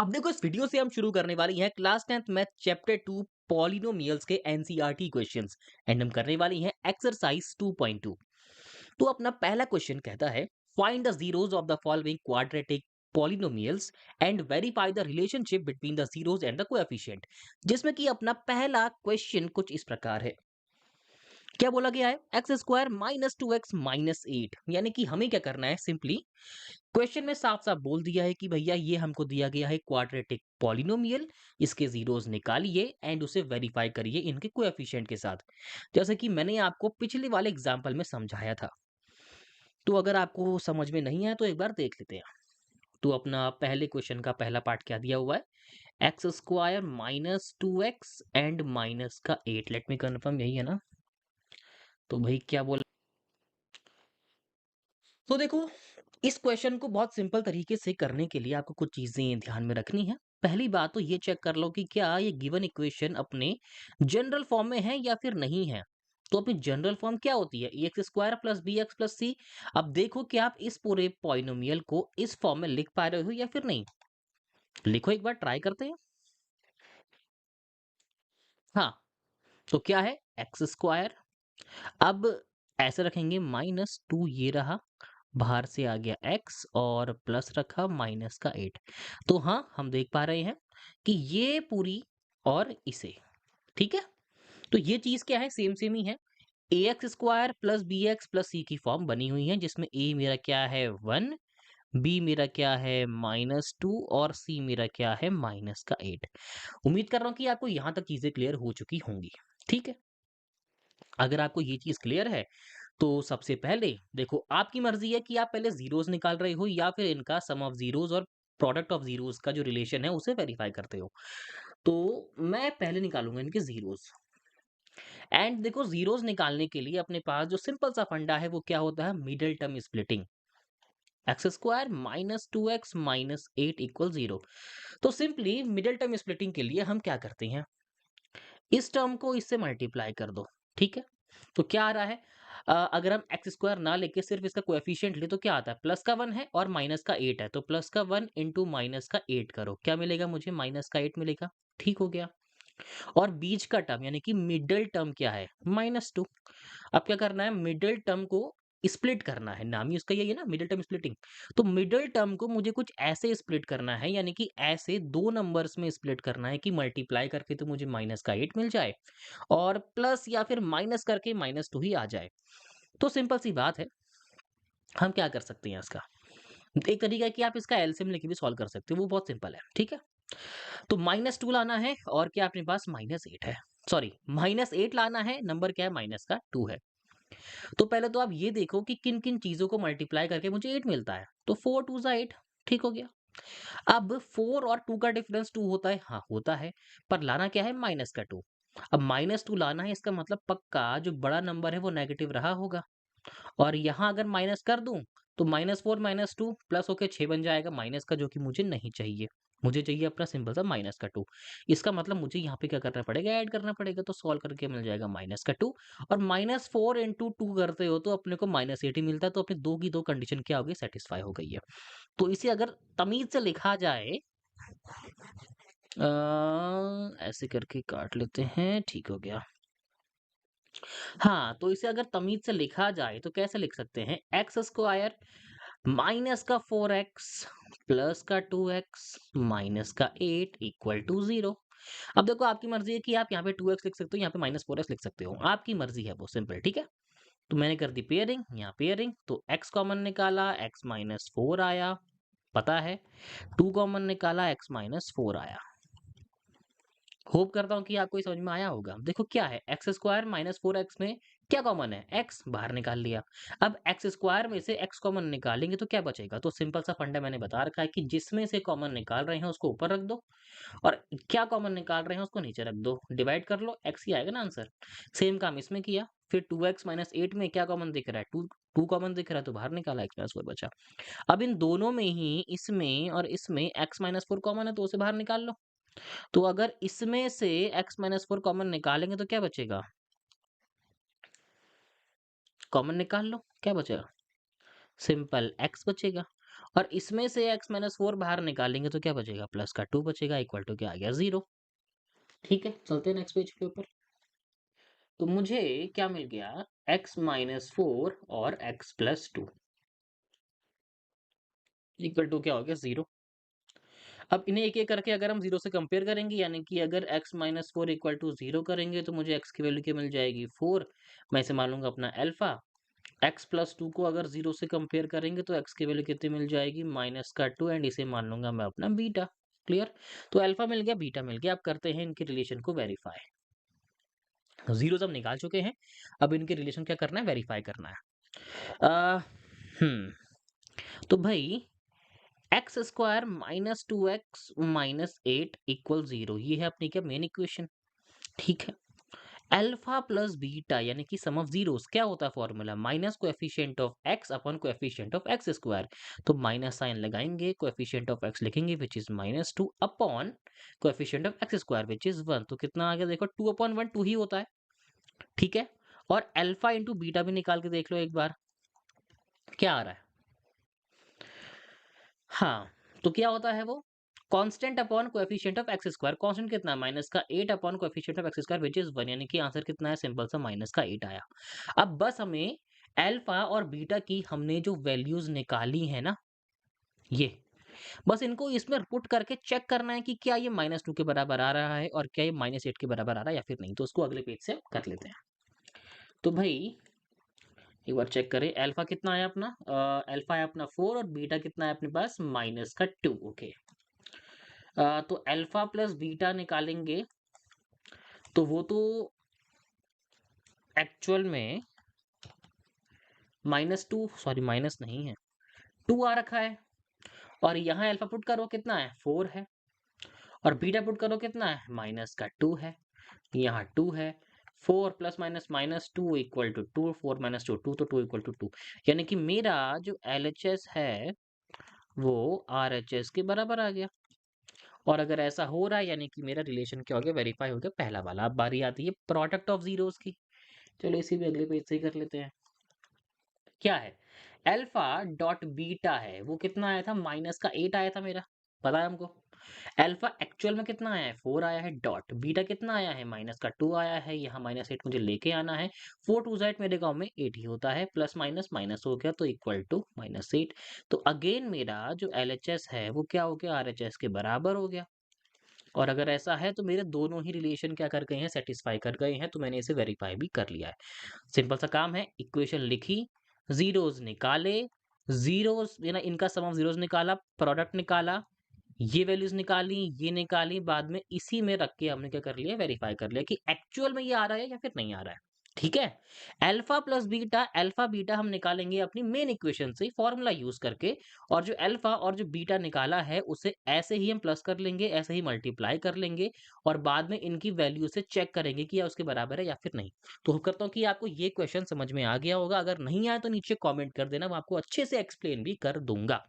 अब देखो इस वीडियो से हम शुरू करने वाली हैं class 10th math chapter 2 polynomials के एनसीईआरटी क्वेश्चंस एंड हम करने वाली हैं एक्सरसाइज 2.2। तो अपना पहला क्वेश्चन कहता है find the zeros of the following quadratic polynomials and verify the relationship between the zeros and the coefficient. जिसमें कि अपना पहला क्वेश्चन कुछ इस प्रकार है। क्या बोला गया है x square minus two x minus eight, यानी कि हमें क्या करना है, सिंपली क्वेश्चन में साफ साफ बोल दिया है कि भैया ये हमको दिया गया है क्वाड्रेटिक पॉलिनोमियल, इसके जीरोस निकालिए एंड उसे वेरीफाई करिए इनके कोएफिशिएंट के साथ, जैसे कि मैंने आपको पिछले वाले एग्जांपल में समझाया था। तो अगर आपको समझ में नहीं आया तो एक बार देख लेते हैं। तो अपना पहले क्वेश्चन का पहला पार्ट क्या दिया हुआ है, x square minus two x and minus का एट। लेट मी कन्फर्म, यही है ना? तो भाई क्या बोला, तो देखो इस क्वेश्चन को बहुत सिंपल तरीके से करने के लिए आपको कुछ चीजें ध्यान में रखनी है। पहली बात तो ये चेक कर लो कि क्या ये गिवन इक्वेशन अपने जनरल फॉर्म में है या फिर नहीं है। तो अपनी जनरल फॉर्म क्या होती है, A X square plus B X plus C. अब देखो कि आप इस पूरे पॉलिनोमियल को इस फॉर्म में लिख पा रहे हो या फिर नहीं। लिखो, एक बार ट्राई करते हैं। हाँ, तो क्या है एक्स स्क्वायर, अब ऐसे रखेंगे माइनस टू, ये रहा, बाहर से आ गया x और प्लस रखा माइनस का 8। तो हाँ, हम देख पा रहे हैं कि ये पूरी और इसे, ठीक है। तो ये चीज क्या है, सेम सेम ही है। A X square plus B X plus C की फॉर्म बनी हुई है, जिसमें ए मेरा क्या है 1, बी मेरा क्या है माइनस टू और सी मेरा क्या है माइनस का 8। उम्मीद कर रहा हूँ कि आपको यहाँ तक चीजें क्लियर हो चुकी होंगी। ठीक है, अगर आपको ये चीज क्लियर है तो सबसे पहले देखो आपकी मर्जी है कि आप पहले जीरोस निकाल रहे हो या फिर इनका सम ऑफ जीरोस और प्रोडक्ट ऑफ जीरोस का जो रिलेशन है उसे वेरीफाई करते हो। तो मैं पहले निकालूंगा इनके जीरोस। एंड देखो जीरोस निकालने के लिए अपने पास जो सिंपल सा फंडा है वो क्या होता है, middle term splitting. X square minus two x minus eight equal zero. तो सिंपली मिडिल टर्म स्प्लिटिंग के लिए हम क्या करते हैं, इस टर्म को इससे मल्टीप्लाई कर दो। ठीक है, तो क्या आ रहा है, अगर हम एक्स स्क्वायर ना लेके सिर्फ इसका कोएफिशिएंट ले तो क्या आता है, प्लस का 1 है और माइनस का 8 है, तो प्लस का 1 इंटू माइनस का 8 करो, क्या मिलेगा मुझे, माइनस का 8 मिलेगा। ठीक हो गया। और बीच का टर्म यानी कि मिडिल टर्म क्या है, माइनस टू। अब क्या करना है, मिडिल टर्म को स्प्लिट करना है, नाम ही उसका यही है ना, मिडिल टर्म स्प्लिटिंग। तो मिडिल टर्म को मुझे कुछ ऐसे स्प्लिट करना है, यानी कि ऐसे दो नंबर्स में स्प्लिट करना है कि मल्टीप्लाई करके तो मुझे माइनस का 8 मिल जाए और प्लस या फिर माइनस करके माइनस टू ही आ जाए। तो सिंपल सी बात है, हम क्या कर सकते हैं इसका, एक तरीका है कि आप इसका एलसीएम लेके भी सॉल्व कर सकते हो, वो बहुत सिंपल है। ठीक है, तो माइनस टू लाना है और क्या अपने पास माइनस एट है, सॉरी माइनस एट लाना है, नंबर क्या है माइनस का टू है। तो पहले तो आप ये देखो कि किन किन चीजों को मल्टीप्लाई करके मुझे एट मिलता है, तो फोर टू जा एट। ठीक हो गया। अब फोर और टू का डिफरेंस टू होता है, हाँ होता है, पर लाना क्या है माइनस का टू। अब माइनस टू लाना है, इसका मतलब पक्का जो बड़ा नंबर है वो नेगेटिव रहा होगा। और यहाँ अगर माइनस कर दूं तो minus four minus two plus होके छह बन जाएगा माइनस का, जो कि मुझे नहीं चाहिए। मुझे चाहिए अपना सिंपल सा माइनस का टू। इसका मतलब मुझे यहाँ पे क्या करना पड़ेगा, ऐड करना पड़ेगा, तो सॉल्व करके मिल जाएगा माइनस का टू। और माइनस फोर इंटू टू करते हो तो अपने को माइनस एट ही मिलता है, तो अपनी दो की दो कंडीशन क्या हो गई, सेटिस्फाई हो गई है। तो इसे अगर तमीज से लिखा जाए, ऐसे करके काट लेते हैं, ठीक हो गया। हाँ, तो इसे अगर तमीज से लिखा जाए तो कैसे लिख सकते हैं, एक्स स्क्वायर माइनस का फोर एक्स प्लस का टू एक्स माइनस का एट इक्वल टू जीरो। अब देखो आपकी मर्जी है कि आप यहाँ पे टू एक्स लिख सकते हो, यहाँ पे माइनस फोर एक्स लिख सकते हो, आपकी मर्जी है वो, सिंपल। ठीक है, तो मैंने कर दी पेयरिंग, यहाँ पेयरिंग, तो एक्स कॉमन निकाला, एक्स माइनस फोर आया, पता है। टू कॉमन निकाला, एक्स माइनस फोर आया। होप करता हूँ कि आपको ये समझ में आया होगा। देखो क्या है, x square minus four x में क्या कॉमन है, एक्स बाहर निकाल लिया। अब एक्स स्क्वायर में से एक्स कॉमन निकालेंगे तो क्या बचेगा, तो सिंपल सा फंडा मैंने बता रखा है कि जिसमें से कॉमन निकाल रहे हैं उसको ऊपर रख दो और क्या कॉमन निकाल रहे हैं उसको नीचे रख दो, डिवाइड कर लो, एक्स ही आएगा ना आंसर। सेम काम इसमें किया, फिर टू एक्स माइनस एट में क्या कॉमन दिख रहा है, टू, टू कॉमन दिख रहा है तो बाहर निकाला, एक्स माइनस फोर बचा। अब इन दोनों में ही, इसमें और इसमें एक्स माइनस फोर कॉमन है तो उसे बाहर निकाल लो। तो अगर इसमें से x माइनस फोर कॉमन निकालेंगे तो क्या बचेगा, कॉमन निकाल लो, क्या बचेगा, सिंपल x बचेगा। और इसमें से x माइनस 4 बाहर निकालेंगे तो क्या बचेगा, प्लस का 2 बचेगा, इक्वल टू क्या आ गया, 0। ठीक है, चलते हैं नेक्स्ट पेज के ऊपर। तो मुझे क्या मिल गया, x माइनस 4 और x प्लस 2 इक्वल टू क्या हो गया, 0। अब इन्हें एक एक करके अगर हम 0 से कंपेयर करेंगे, यानी कि अगर x माइनस 4 इक्वल टू 0 करेंगे तो मुझे x की वैल्यू क्या मिल जाएगी, 4। मैं इसे मान लूंगा अपना अल्फा। x प्लस 2 को अगर 0 से कंपेयर करेंगे तो x की वैल्यू कितनी मिल जाएगी, माइनस का 2, एंड इसे मान लूंगा मैं अपना बीटा। क्लियर। तो अल्फा मिल गया, बीटा मिल गया। अब करते हैं इनके रिलेशन को वेरीफाई। जीरो जब निकाल चुके हैं, अब इनके रिलेशन क्या करना है, वेरीफाई करना है। अ, तो भाई x square minus 2x minus 8 equal 0, ये है अपनी क्या मेन इक्वेशन। ठीक है। अल्फा प्लस बीटा यानी कि सम ऑफ जीरोस क्या होता है formula, minus coefficient of x upon coefficient of x square. तो माइनस साइन लगाएंगे, कोएफिशिएंट ऑफ एक्स लिखेंगे which is minus 2 upon coefficient of x square which is 1। तो कितना आ गया, देखो 2 अपॉन 1 2 ही होता है। ठीक है। और अल्फा इंटू बीटा भी निकाल के देख लो एक बार, क्या आ रहा है। हाँ, तो क्या होता है वो, constant upon coefficient of x square. Constant कितना है, माइनस का 8 upon coefficient of x square which is 1, यानी कि आंसर कितना है, सिंपल सा माइनस का 8 आया। अब बस हमें अल्फा और बीटा की हमने जो वैल्यूज निकाली है ना, ये बस इनको इसमें पुट करके चेक करना है कि क्या ये -2 के बराबर आ रहा है और क्या ये -8 के बराबर आ रहा है या फिर नहीं। तो उसको अगले पेज से कर लेते हैं। तो भाई एक बार चेक करें, अल्फा कितना आया अपना, अल्फा है अपना 4 और बीटा कितना है अपने पास, माइनस का 2। ओके। तो अल्फा प्लस बीटा निकालेंगे तो वो तो एक्चुअल में -2, सॉरी माइनस नहीं है, 2 आ रखा है। और यहाँ अल्फा पुट करो कितना है, 4 है। और बीटा पुट करो कितना है, माइनस का 2 है। यहाँ 2 है। 4 plus minus minus 2 equal to 2, 4 minus 2 2, तो 2 इक्वल टू 2। यानी कि मेरा जो LHS है वो RHS के बराबर आ गया। और अगर ऐसा हो रहा है यानी कि मेरा रिलेशन क्या हो गया, वेरीफाई हो गया पहला वाला। अब बारी आती है प्रोडक्ट ऑफ जीरोस की। चलो इसी भी अगले पेज से ही कर लेते हैं। क्या है, अल्फा डॉट बीटा है, वो कितना आया था, माइनस का 8 आया था मेरा, पता है हमको। अल्फा एक्चुअल में कितना आया है, 4 आया है, डॉट बीटा कितना आया है, माइनस का 2 आया है। यहाँ -8 मुझे लेके आना है। 4 2 ज़ाइड मेरे गाँव में 8 ही होता है, प्लस माइनस माइनस हो गया तो इक्वल टू -8। तो अगेन मेरा जो LHS है वो क्या हो गया, RHS के बराबर हो गया। और अगर ऐसा है तो मेरे दोनों ही रिलेशन क्या कर गए हैं, सेटिस्फाई कर गए हैं। तो मैंने इसे वेरीफाई भी कर लिया है। सिंपल सा काम है, इक्वेशन लिखी, जीरोस निकाले, जीरोस इनका सम ऑफ जीरोस निकाला, प्रोडक्ट निकाला, ये वैल्यूज निकाली, ये निकाली, बाद में इसी में रख के हमने क्या कर लिया, वेरीफाई कर लिया कि एक्चुअल में ये आ रहा है या फिर नहीं आ रहा है। ठीक है। Alpha plus beta, alpha beta हम निकालेंगे अपनी मेन इक्वेशन से फॉर्मूला यूज करके। और जो अल्फा और जो बीटा निकाला है उसे ऐसे ही हम प्लस कर लेंगे, ऐसे ही मल्टीप्लाई कर लेंगे। और बाद में इनकी वैल्यू से चेक करेंगे कि या उसके बराबर है या फिर नहीं। तो होप करता हूँ कि आपको ये क्वेश्चन समझ में आ गया होगा। अगर नहीं आया तो नीचे कमेंट कर देना, मैं आपको अच्छे से एक्सप्लेन भी कर दूंगा।